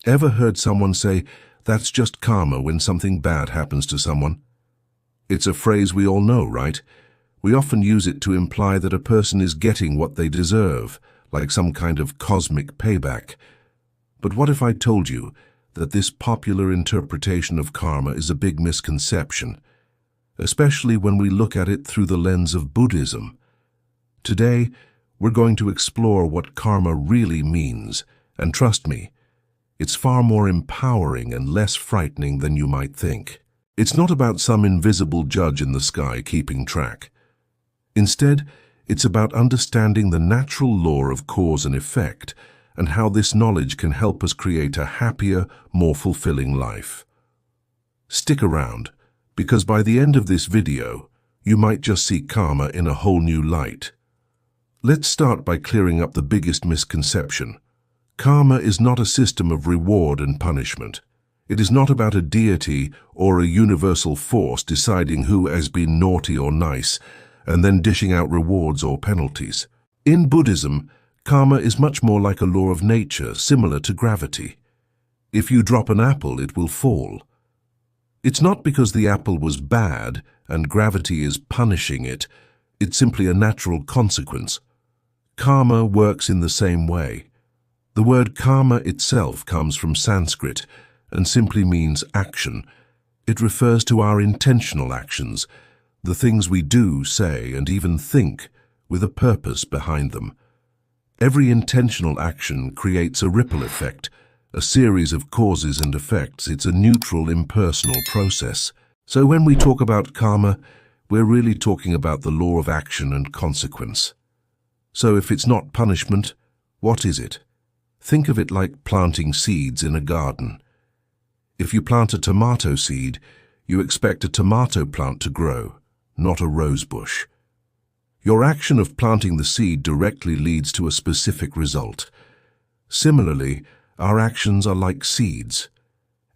Ever heard someone say, "That's just karma," when something bad happens to someone? It's a phrase we all know, right? We often use it to imply that a person is getting what they deserve, like some kind of cosmic payback. But what if I told you that this popular interpretation of karma is a big misconception, especially when we look at it through the lens of Buddhism? Today, we're going to explore what karma really means, and trust me, it's far more empowering and less frightening than you might think. It's not about some invisible judge in the sky keeping track. Instead, it's about understanding the natural law of cause and effect and how this knowledge can help us create a happier, more fulfilling life. Stick around, because by the end of this video, you might just see karma in a whole new light. Let's start by clearing up the biggest misconception. Karma is not a system of reward and punishment. It is not about a deity or a universal force deciding who has been naughty or nice and then dishing out rewards or penalties. In Buddhism, karma is much more like a law of nature, similar to gravity. If you drop an apple, it will fall. It's not because the apple was bad and gravity is punishing it. It's simply a natural consequence. Karma works in the same way. The word karma itself comes from Sanskrit and simply means action. It refers to our intentional actions, the things we do, say, and even think, with a purpose behind them. Every intentional action creates a ripple effect, a series of causes and effects. It's a neutral, impersonal process. So when we talk about karma, we're really talking about the law of action and consequence. So if it's not punishment, what is it? Think of it like planting seeds in a garden. If you plant a tomato seed, you expect a tomato plant to grow, not a rose bush. Your action of planting the seed directly leads to a specific result. Similarly, our actions are like seeds.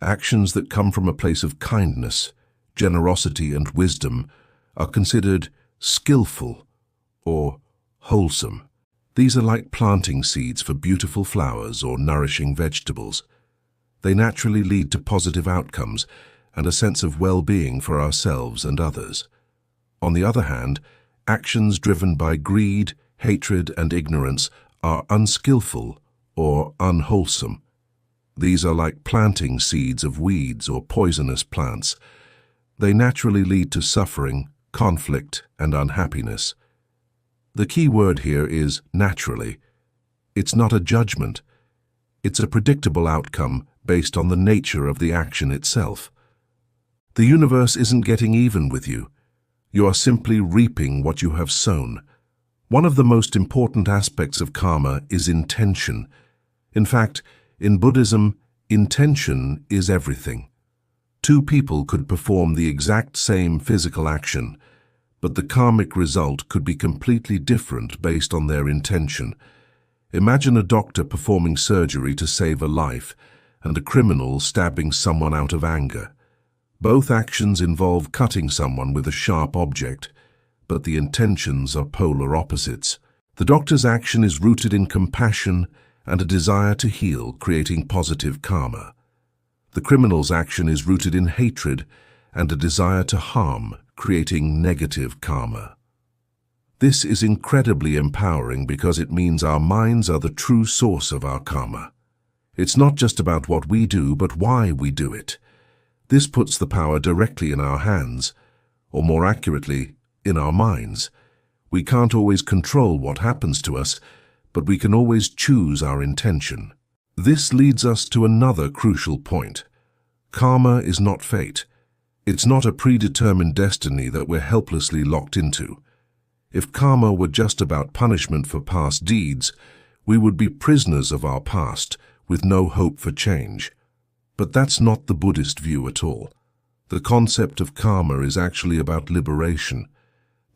Actions that come from a place of kindness, generosity, and wisdom are considered skillful or wholesome. These are like planting seeds for beautiful flowers or nourishing vegetables. They naturally lead to positive outcomes and a sense of well-being for ourselves and others. On the other hand, actions driven by greed, hatred, and ignorance are unskillful or unwholesome. These are like planting seeds of weeds or poisonous plants. They naturally lead to suffering, conflict, and unhappiness. The key word here is naturally. It's not a judgment. It's a predictable outcome based on the nature of the action itself. The universe isn't getting even with you. You are simply reaping what you have sown. One of the most important aspects of karma is intention. In fact, in Buddhism, intention is everything. Two people could perform the exact same physical action, but the karmic result could be completely different based on their intention. Imagine a doctor performing surgery to save a life and a criminal stabbing someone out of anger. Both actions involve cutting someone with a sharp object, but the intentions are polar opposites. The doctor's action is rooted in compassion and a desire to heal, creating positive karma. The criminal's action is rooted in hatred and a desire to harm, creating negative karma. This is incredibly empowering because it means our minds are the true source of our karma. It's not just about what we do, but why we do it. This puts the power directly in our hands, or more accurately, in our minds. We can't always control what happens to us, but we can always choose our intention. This leads us to another crucial point. Karma is not fate. It's not a predetermined destiny that we're helplessly locked into. If karma were just about punishment for past deeds, we would be prisoners of our past, with no hope for change. But that's not the Buddhist view at all. The concept of karma is actually about liberation.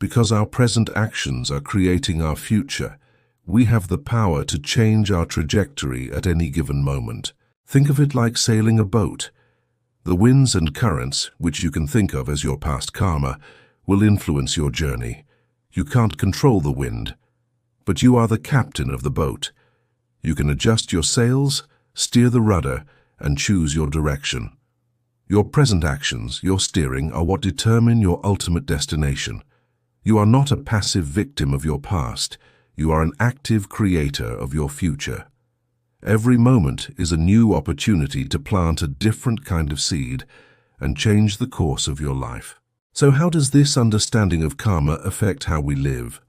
Because our present actions are creating our future, we have the power to change our trajectory at any given moment. Think of it like sailing a boat. The winds and currents, which you can think of as your past karma, will influence your journey. You can't control the wind, but you are the captain of the boat. You can adjust your sails, steer the rudder, and choose your direction. Your present actions, your steering, are what determine your ultimate destination. You are not a passive victim of your past. You are an active creator of your future. Every moment is a new opportunity to plant a different kind of seed and change the course of your life. So how does this understanding of karma affect how we live?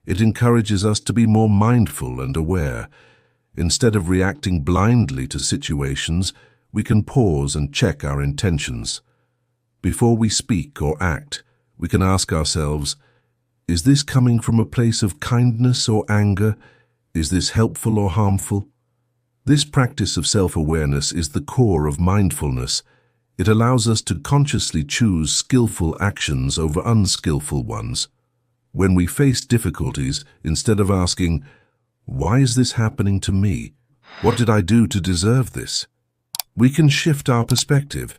It encourages us to be more mindful and aware. Instead of reacting blindly to situations, we can pause and check our intentions. Before we speak or act, we can ask ourselves, is this coming from a place of kindness or anger? Is this helpful or harmful? This practice of self-awareness is the core of mindfulness. It allows us to consciously choose skillful actions over unskillful ones. When we face difficulties, instead of asking, why is this happening to me? What did I do to deserve this? We can shift our perspective.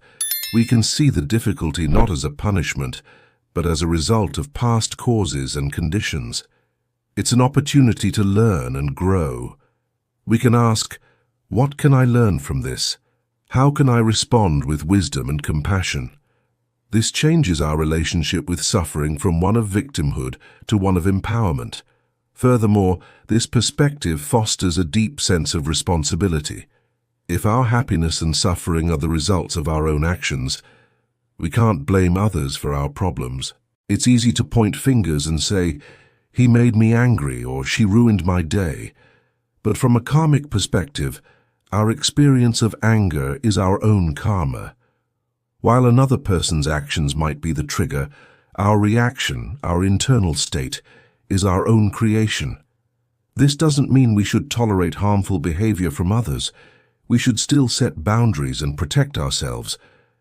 We can see the difficulty not as a punishment, but as a result of past causes and conditions. It's an opportunity to learn and grow. We can ask, what can I learn from this? How can I respond with wisdom and compassion? This changes our relationship with suffering from one of victimhood to one of empowerment. Furthermore, this perspective fosters a deep sense of responsibility. If our happiness and suffering are the results of our own actions, we can't blame others for our problems. It's easy to point fingers and say, he made me angry or she ruined my day. But from a karmic perspective, our experience of anger is our own karma. While another person's actions might be the trigger, our reaction, our internal state, is our own creation. This doesn't mean we should tolerate harmful behavior from others. We should still set boundaries and protect ourselves,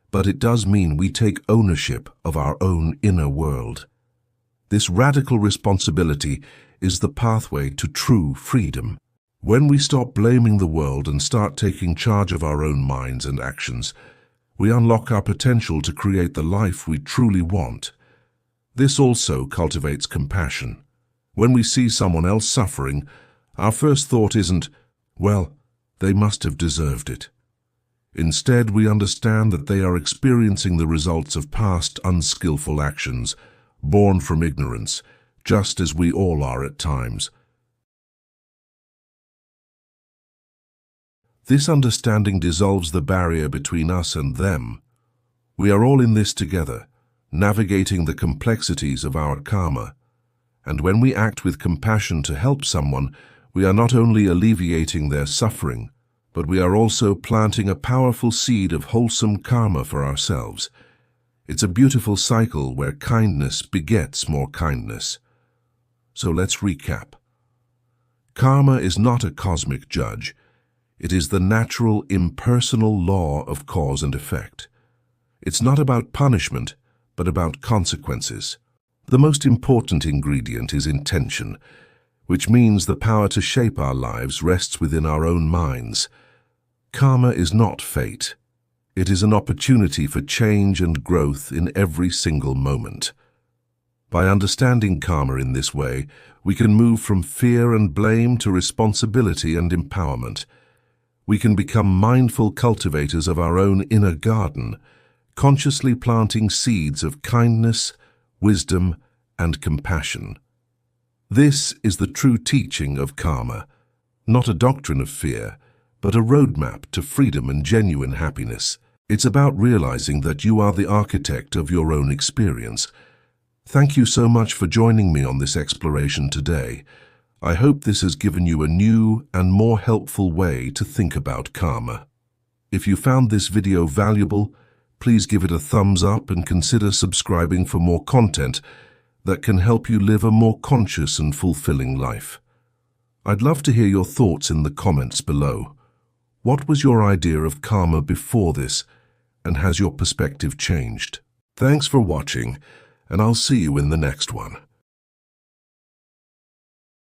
but it does mean we take ownership of our own inner world. This radical responsibility is the pathway to true freedom. When we stop blaming the world and start taking charge of our own minds and actions, we unlock our potential to create the life we truly want. This also cultivates compassion. When we see someone else suffering, our first thought isn't, well, they must have deserved it. Instead, we understand that they are experiencing the results of past unskillful actions, born from ignorance, just as we all are at times. This understanding dissolves the barrier between us and them. We are all in this together, navigating the complexities of our karma. And when we act with compassion to help someone, we are not only alleviating their suffering, but we are also planting a powerful seed of wholesome karma for ourselves. It's a beautiful cycle where kindness begets more kindness. So let's recap. Karma is not a cosmic judge. It is the natural, impersonal law of cause and effect. It's not about punishment, but about consequences. The most important ingredient is intention, which means the power to shape our lives rests within our own minds. Karma is not fate. It is an opportunity for change and growth in every single moment. By understanding karma in this way, we can move from fear and blame to responsibility and empowerment. We can become mindful cultivators of our own inner garden, consciously planting seeds of kindness, wisdom, and compassion. This is the true teaching of karma, not a doctrine of fear, but a roadmap to freedom and genuine happiness. It's about realizing that you are the architect of your own experience. Thank you so much for joining me on this exploration today. I hope this has given you a new and more helpful way to think about karma. If you found this video valuable, please give it a thumbs up and consider subscribing for more content that can help you live a more conscious and fulfilling life. I'd love to hear your thoughts in the comments below. What was your idea of karma before this, and has your perspective changed? Thanks for watching, and I'll see you in the next one.